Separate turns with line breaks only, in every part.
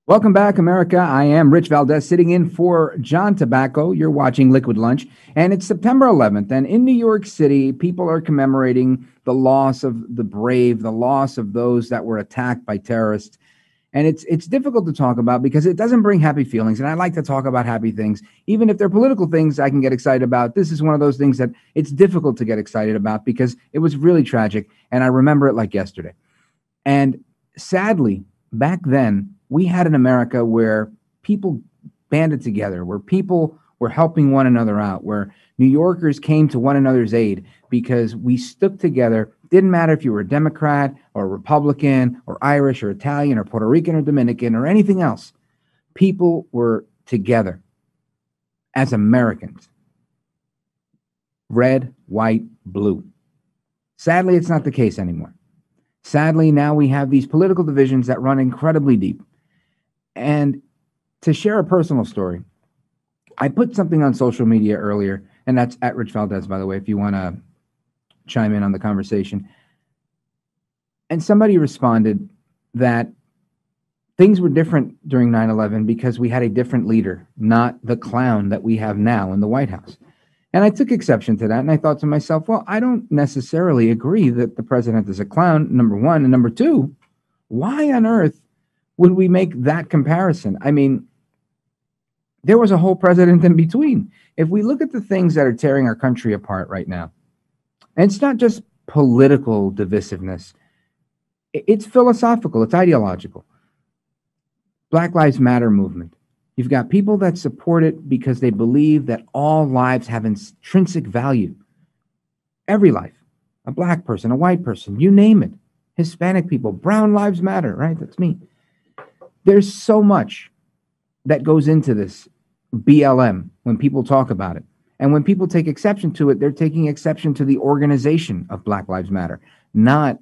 Welcome back, America. I am Rich Valdez sitting in for John Tobacco. You're watching Liquid Lunch, and it's September 11th. And in New York City, people are commemorating the loss of the brave, the loss of those that were attacked by terrorists. And it's difficult to talk about because it doesn't bring happy feelings. And I like to talk about happy things, even if they're political things I can get excited about. This is one of those things that it's difficult to get excited about because it was really tragic, and I remember it like yesterday. And sadly, back then, we had an America where people banded together, where people were helping one another out, where New Yorkers came to one another's aid because we stuck together. Didn't matter if you were a Democrat or a Republican or Irish or Italian or Puerto Rican or Dominican or anything else. People were together as Americans. Red, white, blue. Sadly, it's not the case anymore. Sadly, now we have these political divisions that run incredibly deep. And to share a personal story, I put something on social media earlier, and that's at Rich Valdez, by the way, if you want to chime in on the conversation. And somebody responded that things were different during 9/11 because we had a different leader, not the clown that we have now in the White House. And I took exception to that, and I thought to myself, well, I don't necessarily agree that the president is a clown, number one. And number two, why on earth would we make that comparison? I mean, there was a whole president in between. If we look at the things that are tearing our country apart right now, and it's not just political divisiveness, it's philosophical, it's ideological. Black Lives Matter movement. You've got people that support it because they believe that all lives have intrinsic value. Every life, a black person, a white person, you name it. Hispanic people, brown lives matter, right? That's me. There's so much that goes into this BLM when people talk about it. And when people take exception to it, they're taking exception to the organization of Black Lives Matter, not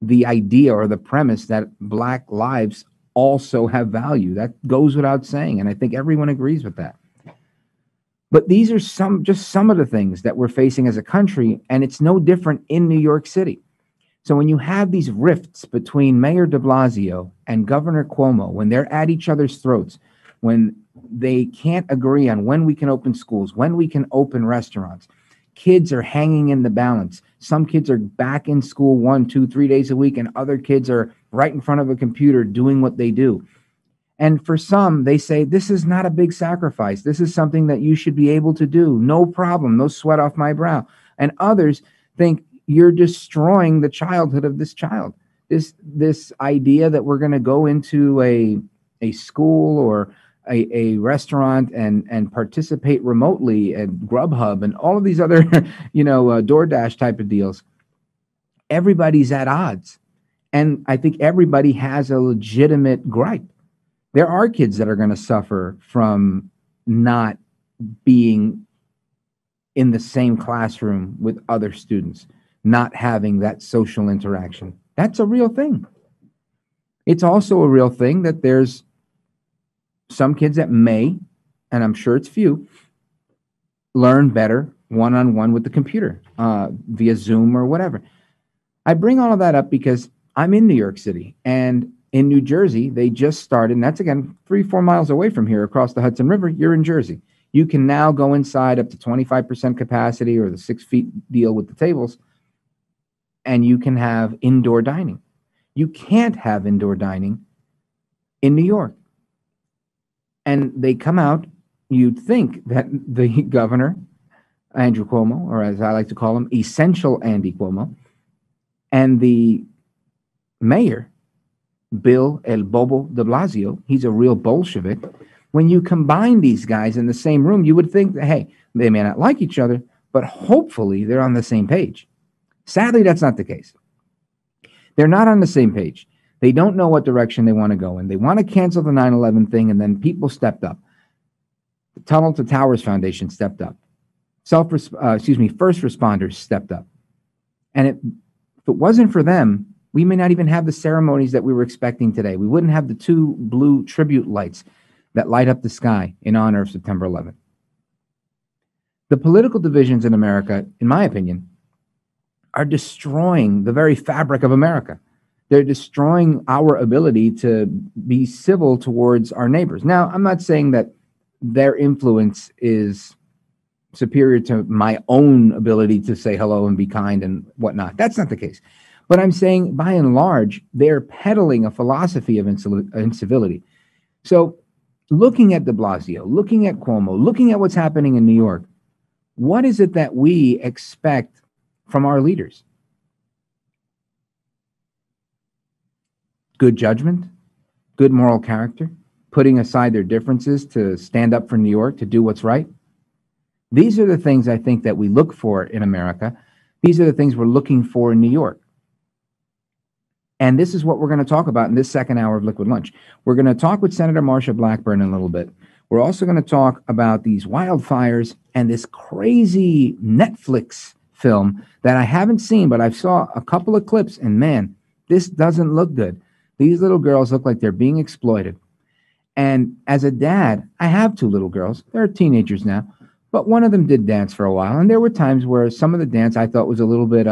the idea or the premise that black lives also have value. That goes without saying, and I think everyone agrees with that. But these are some of the things that we're facing as a country, and it's no different in New York City. So when you have these rifts between Mayor de Blasio and Governor Cuomo, when they're at each other's throats, when they can't agree on when we can open schools, when we can open restaurants, kids are hanging in the balance. Some kids are back in school 1, 2, 3 days a week, and other kids are right in front of a computer doing what they do. And for some, they say, this is not a big sacrifice. This is something that you should be able to do. No problem. No sweat off my brow. And others think you're destroying the childhood of this child. This idea that we're going to go into a school or a restaurant and participate remotely at Grubhub and all of these other, DoorDash type of deals. Everybody's at odds. And I think everybody has a legitimate gripe. There are kids that are going to suffer from not being in the same classroom with other students, not having that social interaction. That's a real thing. It's also a real thing that there's some kids that may, and I'm sure it's few, learn better one-on-one with the computer via Zoom or whatever. I bring all of that up because I'm in New York City, and in New Jersey, they just started, and that's again 3-4 miles away from here across the Hudson River. You're in Jersey. You can now go inside up to 25% capacity or the 6 feet deal with the tables, and you can have indoor dining. You can't have indoor dining in New York. And they come out, you'd think that the governor, Andrew Cuomo, or as I like to call him, Essential Andy Cuomo, and the mayor, Bill El Bobo de Blasio, he's a real Bolshevik. When you combine these guys in the same room, you would think that, hey, they may not like each other, but hopefully they're on the same page. Sadly, that's not the case. They're not on the same page. They don't know what direction they want to go in. They want to cancel the 9/11 thing, and then people stepped up. The Tunnel to Towers Foundation stepped up. First responders stepped up. And if it wasn't for them, we may not even have the ceremonies that we were expecting today. We wouldn't have the 2 blue tribute lights that light up the sky in honor of September 11th. The political divisions in America, in my opinion, are destroying the very fabric of America. They're destroying our ability to be civil towards our neighbors. Now, I'm not saying that their influence is superior to my own ability to say hello and be kind and whatnot. That's not the case. But I'm saying, by and large, they're peddling a philosophy of incivility. So, looking at de Blasio, looking at Cuomo, looking at what's happening in New York, what is it that we expect from our leaders? Good judgment, good moral character, putting aside their differences to stand up for New York, to do what's right. These are the things I think that we look for in America. These are the things we're looking for in New York. And this is what we're going to talk about in this second hour of Liquid Lunch. We're going to talk with Senator Marsha Blackburn in a little bit. We're also going to talk about these wildfires and this crazy Netflix film that I haven't seen, but I saw a couple of clips, and man, this doesn't look good. These little girls look like they're being exploited. And as a dad, I have two little girls. They're teenagers now, but one of them did dance for a while. And there were times where some of the dance I thought was a little bit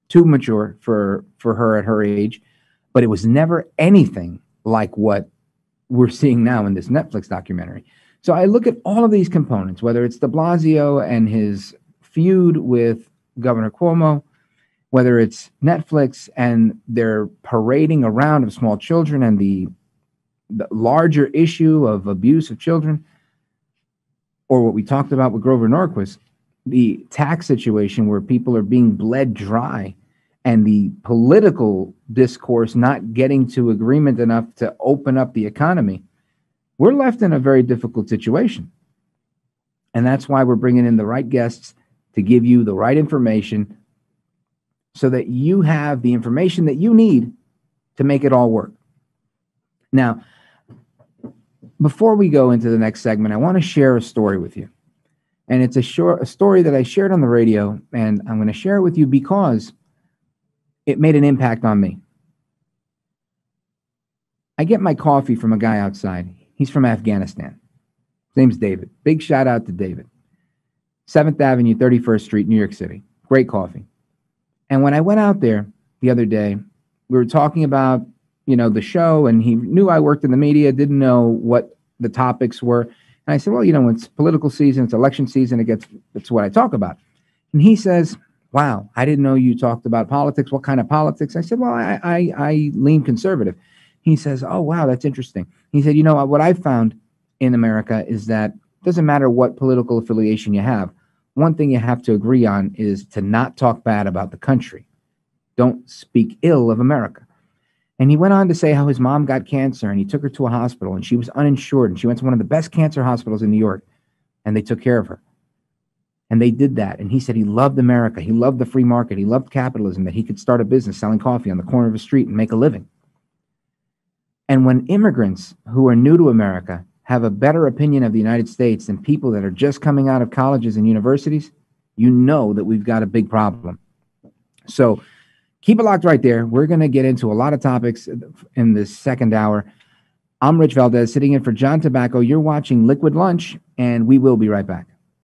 too mature for her at her age, but it was never anything like what we're seeing now in this Netflix documentary. So I look at all of these components, whether it's de Blasio and his feud with Governor Cuomo, whether it's Netflix and their parading around of small children and the larger issue of abuse of children, or what we talked about with Grover Norquist, the tax situation where people are being bled dry, and the political discourse not getting to agreement enough to open up the economy, we're left in a very difficult situation. And that's why we're bringing in the right guests to give you the right information so that you have the information that you need to make it all work. Now, before we go into the next segment, I want to share a story with you. And it's a story that I shared on the radio, and I'm going to share it with you because it made an impact on me. I get my coffee from a guy outside. He's from Afghanistan. His name's David. Big shout out to David. 7th Avenue, 31st Street, New York City. Great coffee. And when I went out there the other day, we were talking about, the show, and he knew I worked in the media, didn't know what the topics were. And I said, well, it's political season, it's election season, it's what I talk about. And he says, wow, I didn't know you talked about politics. What kind of politics? I said, well, I lean conservative. He says, oh, wow, that's interesting. He said, what I found in America is that it doesn't matter what political affiliation you have. One thing you have to agree on is to not talk bad about the country. Don't speak ill of America. And he went on to say how his mom got cancer and he took her to a hospital and she was uninsured and she went to one of the best cancer hospitals in New York and they took care of her. And they did that. And he said he loved America. He loved the free market. He loved capitalism, that he could start a business selling coffee on the corner of a street and make a living. And when immigrants who are new to America have a better opinion of the United States than people that are just coming out of colleges and universities, you know that we've got a big problem. So keep it locked right there. We're going to get into a lot of topics in this second hour. I'm Rich Valdez, sitting in for John Tobacco. You're watching Liquid Lunch, and we will be right back.